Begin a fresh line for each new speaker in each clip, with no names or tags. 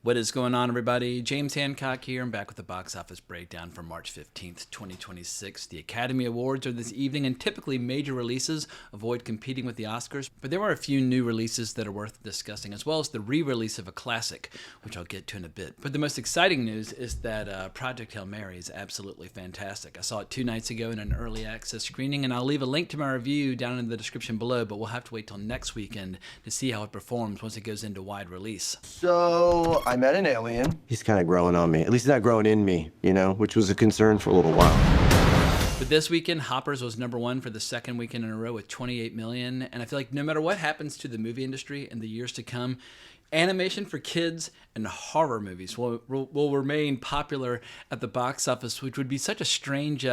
What is going on, everybody? James Hancock here. I'm back with the box office breakdown for March 15th, 2026. The Academy Awards are this evening, and typically major releases avoid competing with the Oscars, but there were a few new releases that are worth discussing, as well as the re-release of a classic, which I'll get to in a bit. But the most exciting news is that Project Hail Mary is absolutely fantastic. I saw it 2 nights ago in an early access screening, and I'll leave a link to my review down in the description below, but we'll have to wait till next weekend to see how it performs once it goes into wide release.
So, I met an alien. He's kind of growing on me. At least he's not growing in me, which was a concern for a little while.
But this weekend, Hoppers was #1 for the second weekend in a row with 28 million. And I feel like no matter what happens to the movie industry in the years to come, animation for kids and horror movies will remain popular at the box office, which would be such a strange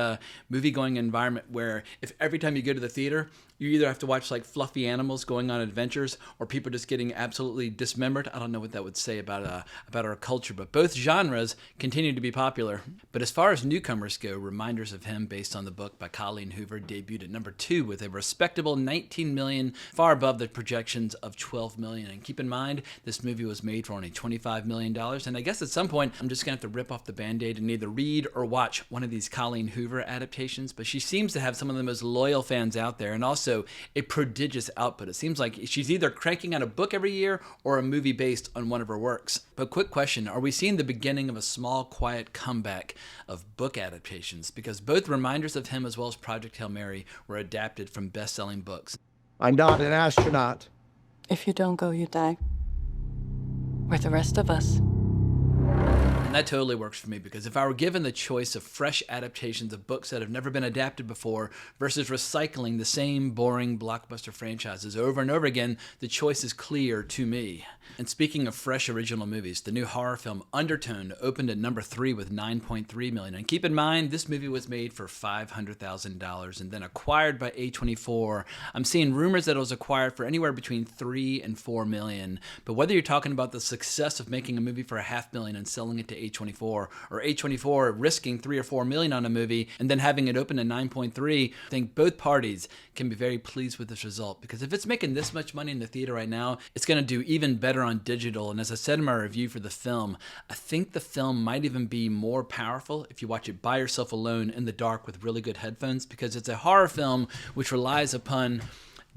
movie-going environment where if every time you go to the theater, you either have to watch like fluffy animals going on adventures or people just getting absolutely dismembered. I don't know what that would say about our culture, but both genres continue to be popular. But as far as newcomers go, Reminders of Him, based on the book by Colleen Hoover, debuted at #2 with a respectable 19 million, far above the projections of 12 million. And keep in mind, this movie was made for only $25 million. And I guess at some point, I'm just going to have to rip off the Band-Aid and either read or watch one of these Colleen Hoover adaptations. But she seems to have some of the most loyal fans out there, and also a prodigious output. It seems like she's either cranking out a book every year or a movie based on one of her works. But quick question, are we seeing the beginning of a small, quiet comeback of book adaptations? Because both Reminders of Him as well as Project Hail Mary were adapted from best-selling books.
I'm not an astronaut.
If you don't go, you die. We're the rest of us.
And that totally works for me, because if I were given the choice of fresh adaptations of books that have never been adapted before versus recycling the same boring blockbuster franchises over and over again, the choice is clear to me. And speaking of fresh original movies, the new horror film Undertone opened at #3 with 9.3 million. And keep in mind, this movie was made for $500,000 and then acquired by A24. I'm seeing rumors that it was acquired for anywhere between 3 and 4 million. But whether you're talking about the success of making a movie for $500,000 and selling it to A24, or A24 risking 3 or 4 million on a movie and then having it open at 9.3, I think both parties can be very pleased with this result, because if it's making this much money in the theater right now, it's going to do even better on digital. And as I said in my review for the film, I think the film might even be more powerful if you watch it by yourself alone in the dark with really good headphones, because it's a horror film which relies upon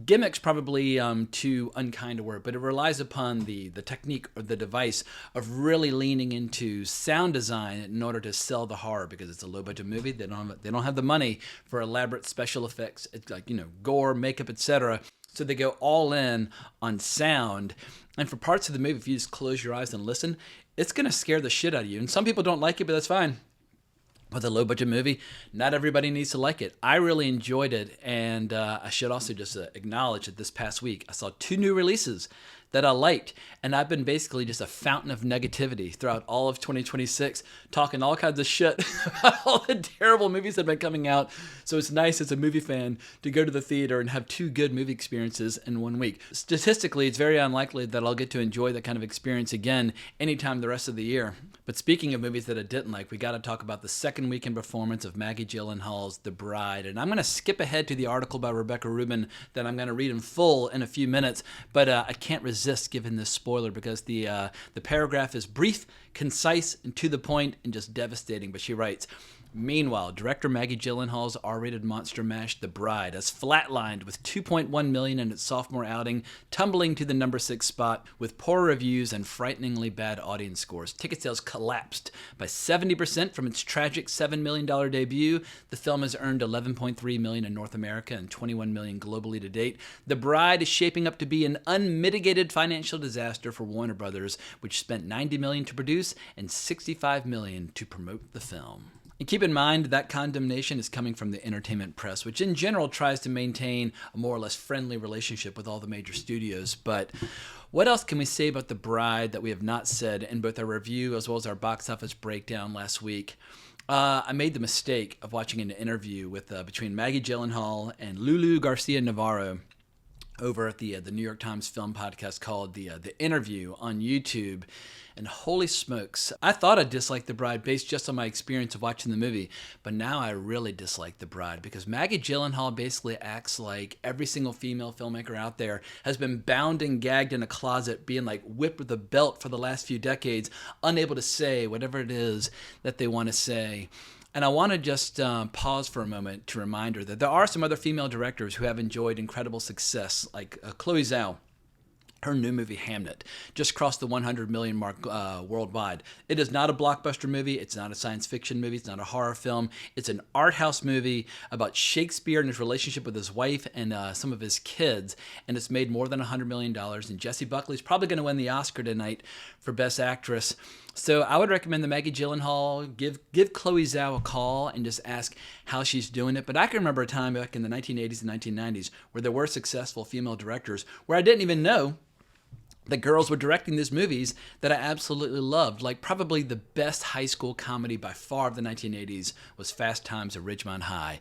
gimmicks, probably too unkind a word, but it relies upon the technique or the device of really leaning into sound design in order to sell the horror, because it's a low budget movie. They don't have the money for elaborate special effects. It's like, gore, makeup, etc. So they go all in on sound. And for parts of the movie, if you just close your eyes and listen, it's going to scare the shit out of you. And some people don't like it, but that's fine. With a low-budget movie, not everybody needs to like it. I really enjoyed it, and I should also just acknowledge that this past week I saw 2 new releases that I liked, and I've been basically just a fountain of negativity throughout all of 2026, talking all kinds of shit about all the terrible movies that have been coming out. So it's nice as a movie fan to go to the theater and have 2 good movie experiences in 1 week. Statistically, it's very unlikely that I'll get to enjoy that kind of experience again anytime the rest of the year. But speaking of movies that I didn't like, we got to talk about the second weekend performance of Maggie Gyllenhaal's The Bride. And I'm going to skip ahead to the article by Rebecca Rubin that I'm going to read in full in a few minutes, but I can't resist giving this spoiler, because the paragraph is brief, concise, and to the point, and just devastating. But she writes, "Meanwhile, director Maggie Gyllenhaal's R-rated monster mash The Bride has flatlined with 2.1 million in its sophomore outing, tumbling to the #6 spot with poor reviews and frighteningly bad audience scores. Ticket sales collapsed by 70% from its tragic $7 million debut. The film has earned 11.3 million in North America and 21 million globally to date. The Bride is shaping up to be an unmitigated financial disaster for Warner Brothers, which spent 90 million to produce and 65 million to promote the film." And keep in mind that condemnation is coming from the entertainment press, which in general tries to maintain a more or less friendly relationship with all the major studios. But what else can we say about The Bride that we have not said in both our review as well as our box office breakdown last week? I made the mistake of watching an interview with between Maggie Gyllenhaal and Lulu Garcia Navarro, over at the New York Times film podcast called The Interview on YouTube. And holy smokes, I thought I disliked The Bride based just on my experience of watching the movie, but now I really dislike The Bride because Maggie Gyllenhaal basically acts like every single female filmmaker out there has been bound and gagged in a closet, being like whipped with a belt for the last few decades, unable to say whatever it is that they want to say. And I want to just pause for a moment to remind her that there are some other female directors who have enjoyed incredible success, like Chloe Zhao. Her new movie, Hamnet, just crossed the 100 million mark worldwide. It is not a blockbuster movie. It's not a science fiction movie. It's not a horror film. It's an art house movie about Shakespeare and his relationship with his wife and some of his kids. And it's made more than $100 million. And Jessie Buckley's probably going to win the Oscar tonight for Best Actress. So I would recommend that Maggie Gyllenhaal give Chloe Zhao a call and just ask how she's doing it. But I can remember a time back in the 1980s and 1990s where there were successful female directors where I didn't even know the girls were directing these movies that I absolutely loved. Like probably the best high school comedy by far of the 1980s was Fast Times at Ridgemont High.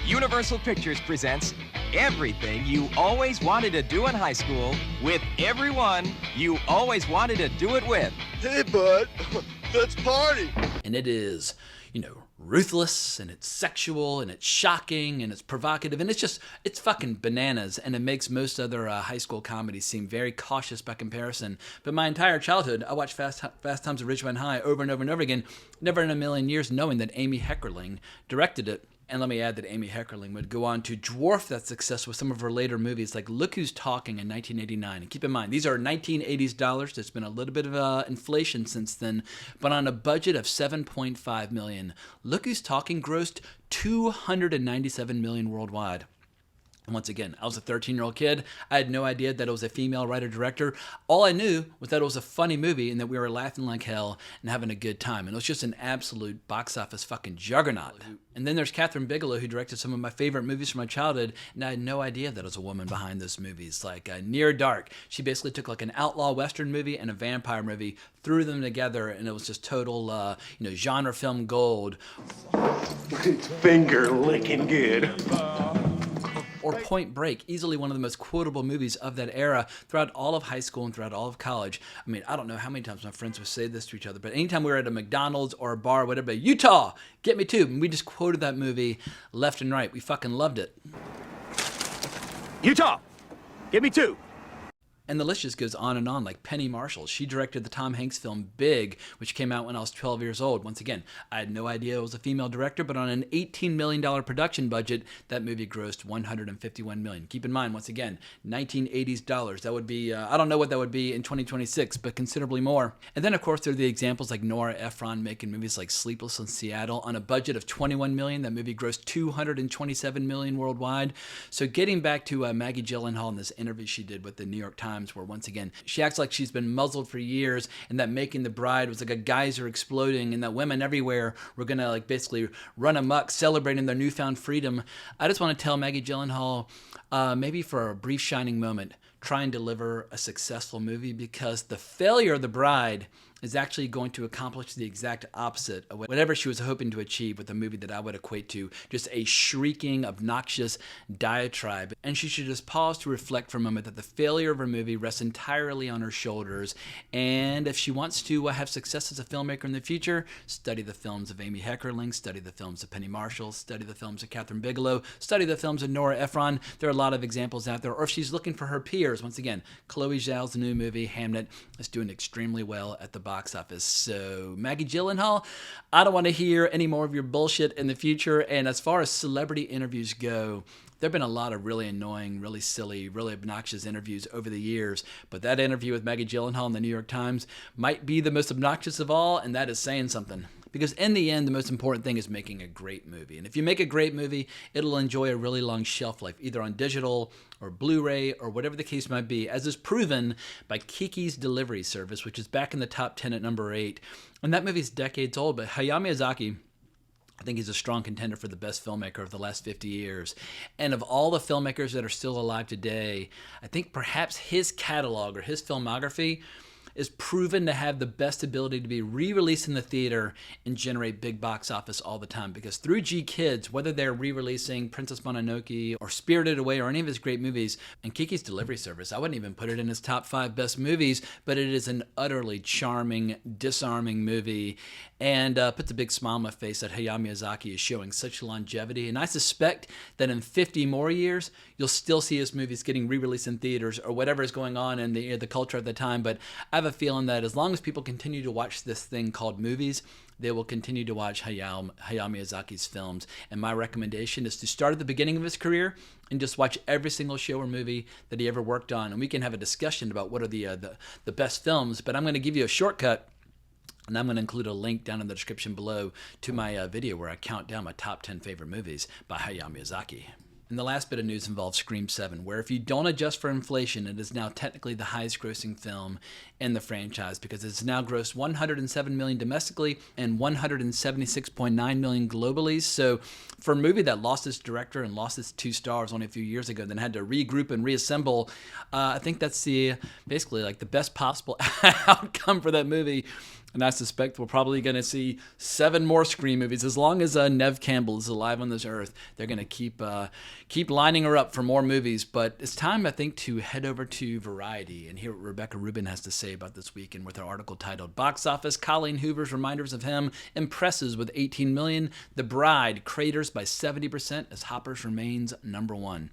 Universal Pictures presents everything you always wanted to do in high school with everyone you always wanted to do it with.
Hey, bud, let's party.
And it is, ruthless, and it's sexual, and it's shocking, and it's provocative, and it's fucking bananas, and it makes most other high school comedies seem very cautious by comparison. But my entire childhood, I watched Fast Times at Ridgemont High over and over and over again, never in a million years knowing that Amy Heckerling directed it. And let me add that Amy Heckerling would go on to dwarf that success with some of her later movies like Look Who's Talking in 1989. And keep in mind, these are 1980s dollars. There's been a little bit of inflation since then. But on a budget of $7.5 million, Look Who's Talking grossed $297 million worldwide. And once again, I was a 13-year-old kid. I had no idea that it was a female writer-director. All I knew was that it was a funny movie and that we were laughing like hell and having a good time. And it was just an absolute box office fucking juggernaut. And then there's Kathryn Bigelow, who directed some of my favorite movies from my childhood, and I had no idea that it was a woman behind those movies. Like Near Dark, she basically took like an outlaw western movie and a vampire movie, threw them together, and it was just total, genre film gold.
It's finger licking good.
Or Point Break, easily one of the most quotable movies of that era throughout all of high school and throughout all of college. I mean, I don't know how many times my friends would say this to each other, but anytime we were at a McDonald's or a bar or whatever, Utah, get me too. And we just quoted that movie left and right. We fucking loved it.
Utah, get me two.
And the list just goes on and on, like Penny Marshall. She directed the Tom Hanks film Big, which came out when I was 12 years old. Once again, I had no idea it was a female director, but on an $18 million production budget, that movie grossed $151 million. Keep in mind, once again, 1980s dollars. That would be, I don't know what that would be in 2026, but considerably more. And then, of course, there are the examples like Nora Ephron making movies like Sleepless in Seattle. On a budget of $21 million, that movie grossed $227 million worldwide. So getting back to Maggie Gyllenhaal in this interview she did with the New York Times, where once again she acts like she's been muzzled for years and that Making the Bride was like a geyser exploding and that women everywhere were gonna like basically run amok celebrating their newfound freedom. I just want to tell Maggie Gyllenhaal, maybe for a brief shining moment, try and deliver a successful movie, because the failure of The Bride is actually going to accomplish the exact opposite of whatever she was hoping to achieve with a movie that I would equate to just a shrieking, obnoxious diatribe. And she should just pause to reflect for a moment that the failure of her movie rests entirely on her shoulders. And if she wants to have success as a filmmaker in the future, study the films of Amy Heckerling, study the films of Penny Marshall, study the films of Kathryn Bigelow, study the films of Nora Ephron. There are a lot of examples out there. Or if she's looking for her peers, once again, Chloe Zhao's new movie, Hamnet, is doing extremely well at the box office. So Maggie Gyllenhaal, I don't want to hear any more of your bullshit in the future. And as far as celebrity interviews go, there have been a lot of really annoying, really silly, really obnoxious interviews over the years, but that interview with Maggie Gyllenhaal in the New York Times might be the most obnoxious of all, and that is saying something. Because in the end, the most important thing is making a great movie. And if you make a great movie, it'll enjoy a really long shelf life, either on digital or Blu-ray or whatever the case might be, as is proven by Kiki's Delivery Service, which is back in the top 10 at number 8. And that movie's decades old, but Hayao Miyazaki, I think he's a strong contender for the best filmmaker of the last 50 years. And of all the filmmakers that are still alive today, I think perhaps his catalog or his filmography is proven to have the best ability to be re-released in the theater and generate big box office all the time. Because through G Kids, whether they're re-releasing Princess Mononoke or Spirited Away or any of his great movies, and Kiki's Delivery Service, I wouldn't even put it in his top 5 best movies, but it is an utterly charming, disarming movie, and puts a big smile on my face that Hayao Miyazaki is showing such longevity. And I suspect that in 50 more years, you'll still see his movies getting re-released in theaters or whatever is going on in the culture at the time. But I have a feeling that as long as people continue to watch this thing called movies, they will continue to watch Hayao Miyazaki's films. And my recommendation is to start at the beginning of his career and just watch every single show or movie that he ever worked on. And we can have a discussion about what are the best films. But I'm going to give you a shortcut. And I'm going to include a link down in the description below to my video where I count down my top 10 favorite movies by Hayao Miyazaki. And the last bit of news involves Scream 7, where if you don't adjust for inflation, it is now technically the highest grossing film in the franchise because it's now grossed $107 million domestically and $176.9 million globally. So for a movie that lost its director and lost its 2 stars only a few years ago, then had to regroup and reassemble, I think that's basically like the best possible outcome for that movie. And I suspect we're probably going to see 7 more Scream movies. As long as Neve Campbell is alive on this earth, they're going to keep lining her up for more movies. But it's time, I think, to head over to Variety and hear what Rebecca Rubin has to say about this weekend with her article titled Box Office, Colleen Hoover's Reminders of Him Impresses with 18 million. The Bride craters by 70% as Hoppers remains #1.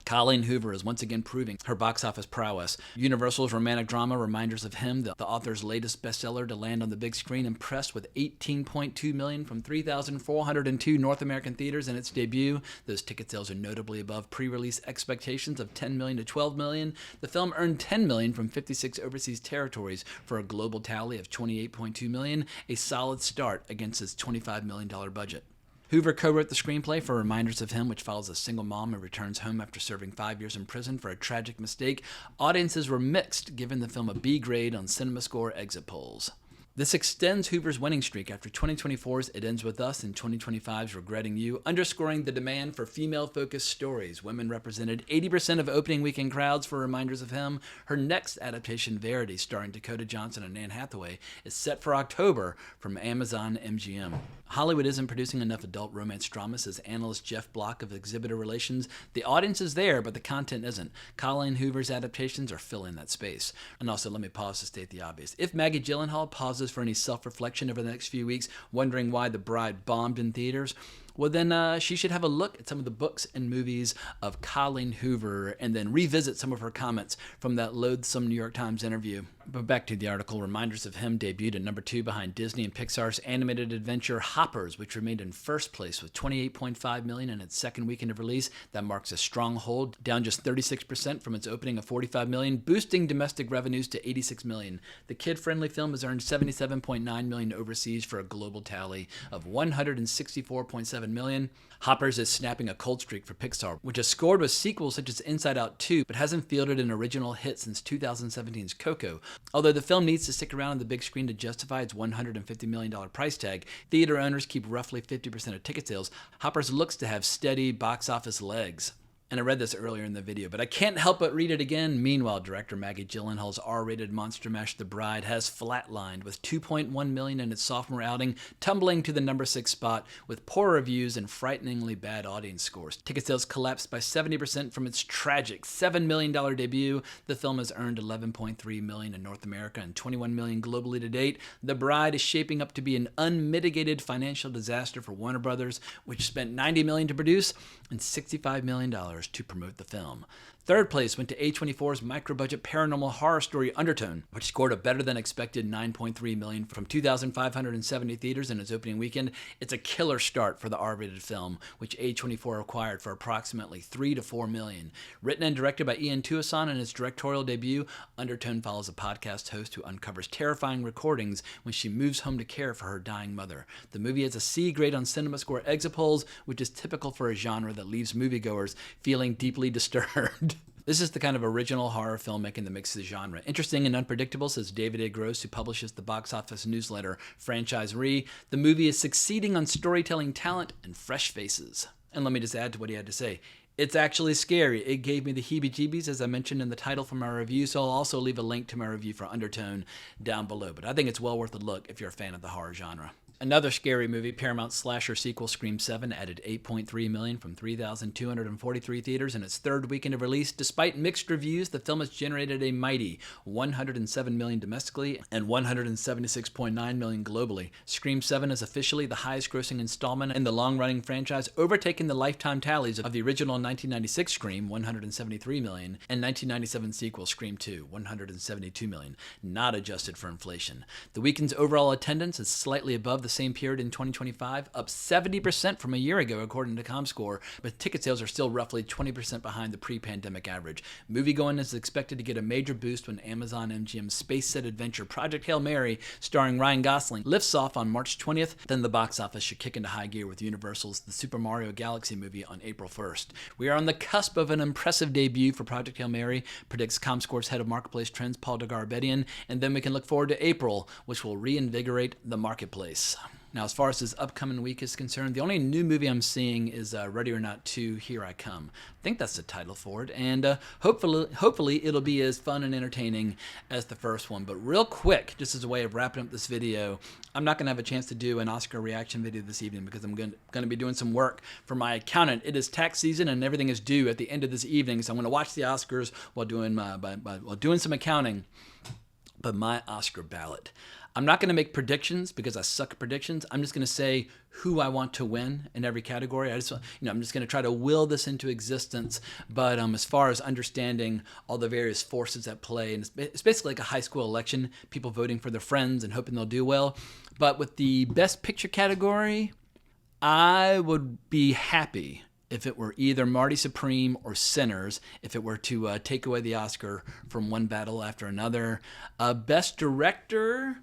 Colleen Hoover is once again proving her box office prowess. Universal's romantic drama Reminders of Him, the author's latest bestseller to land on the big screen, impressed with $18.2 million from 3,402 North American theaters in its debut. Those ticket sales are notably above pre-release expectations of $10 million to $12 million. The film earned $10 million from 56 overseas territories for a global tally of $28.2 million, a solid start against its $25 million budget. Hoover co-wrote the screenplay for Reminders of Him, which follows a single mom who returns home after serving 5 years in prison for a tragic mistake. Audiences were mixed, giving the film a B grade on CinemaScore exit polls. This extends Hoover's winning streak after 2024's It Ends With Us and 2025's Regretting You, underscoring the demand for female-focused stories. Women represented 80% of opening weekend crowds for Reminders of Him. Her next adaptation, Verity, starring Dakota Johnson and Anne Hathaway, is set for October from Amazon MGM. Hollywood isn't producing enough adult romance dramas, says analyst Jeff Block of Exhibitor Relations. The audience is there, but the content isn't. Colleen Hoover's adaptations are filling that space. And also, let me pause to state the obvious. If Maggie Gyllenhaal pauses for any self-reflection over the next few weeks, wondering why The Bride bombed in theaters, well then she should have a look at some of the books and movies of Colleen Hoover and then revisit some of her comments from that loathsome New York Times interview. But back to the article, Reminders of Him debuted at #2 behind Disney and Pixar's animated adventure Hoppers, which remained in first place with $28.5 million in its second weekend of release. That marks a stronghold, down just 36% from its opening of $45 million, boosting domestic revenues to $86 million. The kid-friendly film has earned $77.9 million overseas for a global tally of $164.7 million. Hoppers is snapping a cold streak for Pixar, which has scored with sequels such as Inside Out 2, but hasn't fielded an original hit since 2017's Coco. Although the film needs to stick around on the big screen to justify its $150 million price tag, theater owners keep roughly 50% of ticket sales. Hoppers looks to have steady box office legs. And I read this earlier in the video, but I can't help but read it again. Meanwhile, director Maggie Gyllenhaal's R-rated monster mash The Bride has flatlined with $2.1 million in its sophomore outing, tumbling to the #6 spot with poor reviews and frighteningly bad audience scores. Ticket sales collapsed by 70% from its tragic $7 million debut. The film has earned $11.3 million in North America and $21 million globally to date. The Bride is shaping up to be an unmitigated financial disaster for Warner Brothers, which spent $90 million to produce and $65 million to promote the film. Third place went to A24's micro-budget paranormal horror story Undertone, which scored a better-than-expected $9.3 million from 2,570 theaters in its opening weekend. It's a killer start for the R-rated film, which A24 acquired for approximately $3 to $4 million. Written and directed by Ian Tuason in its directorial debut, Undertone follows a podcast host who uncovers terrifying recordings when she moves home to care for her dying mother. The movie has a C grade on CinemaScore exit polls, which is typical for a genre that leaves moviegoers feeling deeply disturbed. This is the kind of original horror filmmaking that makes the genre interesting and unpredictable, says David A. Gross, who publishes the box office newsletter Franchise Re. The movie is succeeding on storytelling talent and fresh faces. And let me just add to what he had to say. It's actually scary. It gave me the heebie-jeebies, as I mentioned in the title for my review, so I'll also leave a link to my review for Undertone down below. But I think it's well worth a look if you're a fan of the horror genre. Another scary movie, Paramount slasher sequel Scream 7, added $8.3 million from 3,243 theaters in its third weekend of release. Despite mixed reviews, the film has generated a mighty $107 million domestically and $176.9 million globally. Scream 7 is officially the highest-grossing installment in the long-running franchise, overtaking the lifetime tallies of the original 1996 Scream, $173 million, and 1997 sequel Scream 2, $172 million, not adjusted for inflation. The weekend's overall attendance is slightly above the same period in 2025, up 70% from a year ago according to ComScore, but ticket sales are still roughly 20% behind the pre-pandemic average. Moviegoing is expected to get a major boost when Amazon MGM's space set adventure Project Hail Mary, starring Ryan Gosling, lifts off on March 20th. Then the box office should kick into high gear with Universal's The Super Mario Galaxy movie on April 1st. We are on the cusp of an impressive debut for Project Hail Mary, predicts ComScore's head of marketplace trends Paul Degarabedian, and then we can look forward to April, which will reinvigorate the marketplace. Now, as far as this upcoming week is concerned, the only new movie I'm seeing is Ready or Not 2, Here I Come. I think that's the title for it, and hopefully it'll be as fun and entertaining as the first one. But real quick, just as a way of wrapping up this video, I'm not going to have a chance to do an Oscar reaction video this evening because I'm going to be doing some work for my accountant. It is tax season and everything is due at the end of this evening, so I'm going to watch the Oscars while doing some accounting. But my Oscar ballot, I'm not going to make predictions because I suck at predictions. I'm just going to say who I want to win in every category. I'm just going to try to will this into existence. But as far as understanding all the various forces at play, and it's basically like a high school election, people voting for their friends and hoping they'll do well. But with the Best Picture category, I would be happy if it were either Marty Supreme or Sinners, if it were to take away the Oscar from one battle after another. Best Director,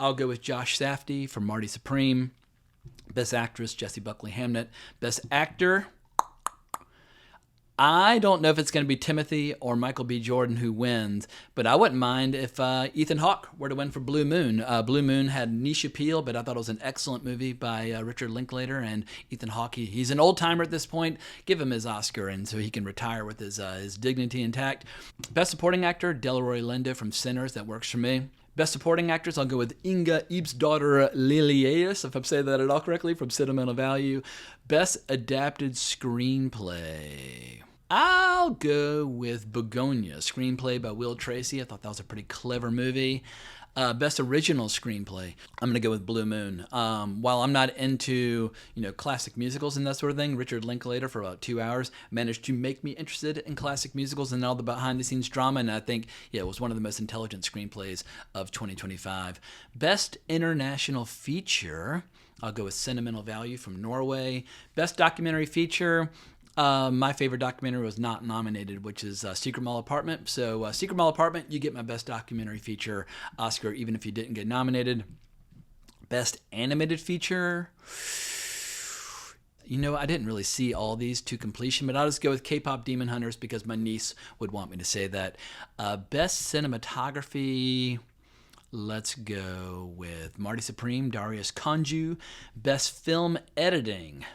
I'll go with Josh Safdie for Marty Supreme. Best Actress, Jessie Buckley Hamnet. Best Actor, I don't know if it's going to be Timothy or Michael B. Jordan who wins, but I wouldn't mind if Ethan Hawke were to win for Blue Moon. Blue Moon had niche appeal, but I thought it was an excellent movie by Richard Linklater, and Ethan Hawke, he's an old-timer at this point. Give him his Oscar, and so he can retire with his dignity intact. Best Supporting Actor, Delroy Lindo from Sinners. That works for me. Best Supporting Actress, I'll go with Inga Ipsdottir Lilliaeus, if I'm saying that at all correctly, from Sentimental Value. Best Adapted Screenplay, I'll go with Begonia, screenplay by Will Tracy. I thought that was a pretty clever movie. Best Original Screenplay, I'm going to go with Blue Moon. While I'm not into classic musicals and that sort of thing, Richard Linklater for about 2 hours managed to make me interested in classic musicals and all the behind-the-scenes drama, and I think it was one of the most intelligent screenplays of 2025. Best International Feature, I'll go with Sentimental Value from Norway. Best Documentary Feature, my favorite documentary was not nominated, which is Secret Mall Apartment. So Secret Mall Apartment, you get my Best Documentary Feature Oscar, even if you didn't get nominated. Best Animated Feature, I didn't really see all these to completion, but I'll just go with K-Pop Demon Hunters because my niece would want me to say that. Best Cinematography, let's go with Marty Supreme, Darius Konju. Best Film Editing,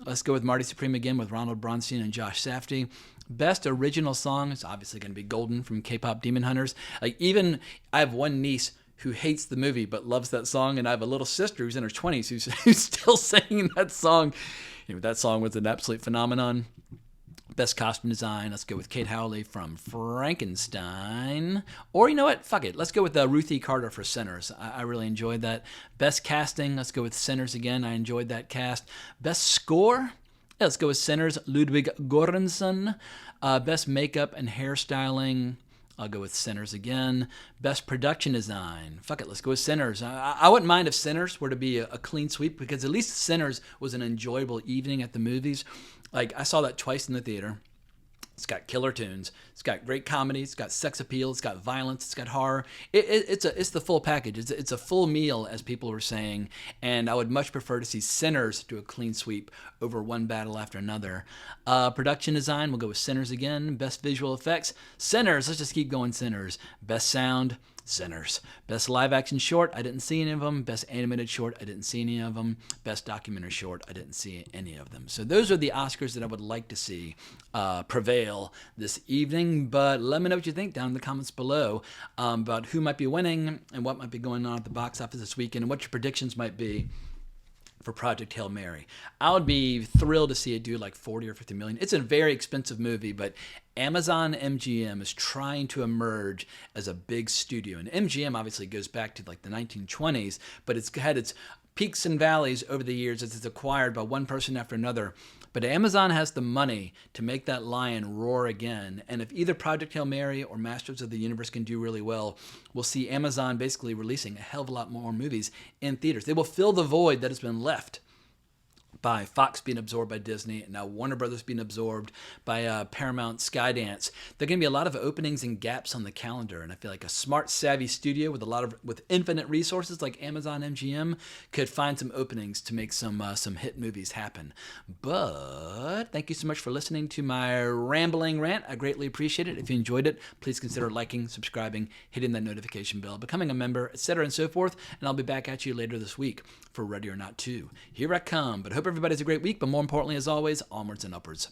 let's go with Marty Supreme again with Ronald Bronstein and Josh Safdie. Best Original Song is obviously going to be Golden from K-Pop Demon Hunters. I have one niece who hates the movie but loves that song, and I have a little sister who's in her 20s who's still singing that song. That song was an absolute phenomenon. Best Costume Design, let's go with Kate Howley from Frankenstein. Or you know what? Fuck it. Let's go with Ruthie Carter for Sinners. I really enjoyed that. Best Casting, let's go with Sinners again. I enjoyed that cast. Best Score, let's go with Sinners, Ludwig Göransson. Best Makeup and Hairstyling, I'll go with Sinners again. Best Production Design, fuck it, let's go with Sinners. I wouldn't mind if Sinners were to be a clean sweep because at least Sinners was an enjoyable evening at the movies. I saw that twice in the theater. It's got killer tunes. It's got great comedy. It's got sex appeal. It's got violence. It's got horror. It's the full package. It's a full meal, as people were saying. And I would much prefer to see Sinners do a clean sweep over one battle after another. Production design, we'll go with Sinners again. Best visual effects, Sinners. Let's just keep going. Sinners. Best sound, Sinners. Best live action short, I didn't see any of them. Best animated short, I didn't see any of them. Best documentary short, I didn't see any of them. So those are the Oscars that I would like to see prevail this evening. But let me know what you think down in the comments below about who might be winning and what might be going on at the box office this weekend and what your predictions might be for Project Hail Mary. I would be thrilled to see it do like 40 or 50 million. It's a very expensive movie, but Amazon MGM is trying to emerge as a big studio. And MGM obviously goes back to like the 1920s, but it's had its peaks and valleys over the years as it's acquired by one person after another. But Amazon has the money to make that lion roar again. And if either Project Hail Mary or Masters of the Universe can do really well, we'll see Amazon basically releasing a hell of a lot more movies in theaters. They will fill the void that has been left by Fox being absorbed by Disney, and now Warner Brothers being absorbed by Paramount Skydance. There are going to be a lot of openings and gaps on the calendar, and I feel like a smart, savvy studio with infinite resources like Amazon MGM could find some openings to make some hit movies happen. But thank you so much for listening to my rambling rant. I greatly appreciate it. If you enjoyed it, please consider liking, subscribing, hitting that notification bell, becoming a member, etc., and so forth. And I'll be back at you later this week for Ready or Not 2. Here I come, but hope everybody has a great week, but more importantly, as always, onwards and upwards.